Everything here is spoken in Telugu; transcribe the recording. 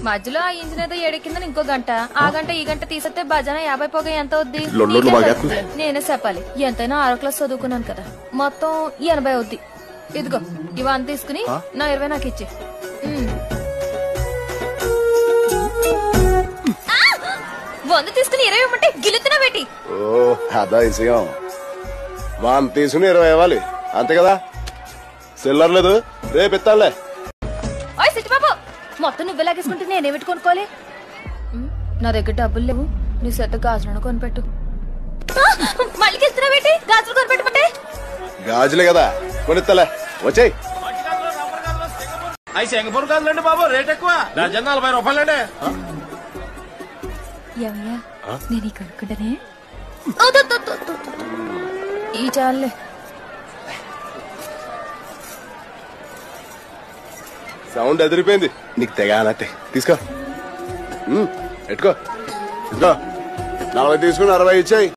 మధ్యలో ఆ ఇంజిన్ ఏదో ఏడెక్కిందని ఇంకో గంట, ఆ గంట ఈ గంట తీసేస్తే భజన 50 పోగా ఎంత అవుద్ది? నేనే చెప్పాలి. ఎంతైనా 6వ క్లాస్ చదువుకున్నాను కదా, మొత్తం 80 అవుద్ది. ఇదిగో ఇవన్నీ తీసుకుని నా 20 నాకు ఇచ్చి. 100 తీసుకుని 20 ఇవ్వమంటే గిలుతున్నా బేటి. ఓ అదా విషయం. 100 తీసుకుని 20 ఇవ్వాలి అంతే కదా. సిల్లర్ లేదు, రేపు ఇస్తానులే. ఓయ్ సిట్టిబాబు, మొత్తం నువ్వే లాగేసుకుంటే నేనేమిటి కొనుక్కోవాలి? నా దగ్గర డబ్బులు లేవు, నీ సెత్త గాజులను కొనిపెట్టు. మళ్ళీ వెళ్తున్నా బేటి, గాజులు కొనిపెట్టమంటే? గాజులే కదా, కొనిస్తలే. వచ్చేయ్. అవి సింగపూర్ గాజులండి బాబు, రేట్ ఎక్కువ. డజన్ 40 రూపాయలండి. ఏమయ్యా, నేను కొనుక్కుంటానే. ఈ చాలే. సౌండ్ ఎదిరిపోయింది. నీకు తెగ అన్నట్టే. తీసుకో, పెట్టుకో. 40 తీసుకుని 60 ఇచ్చాయి.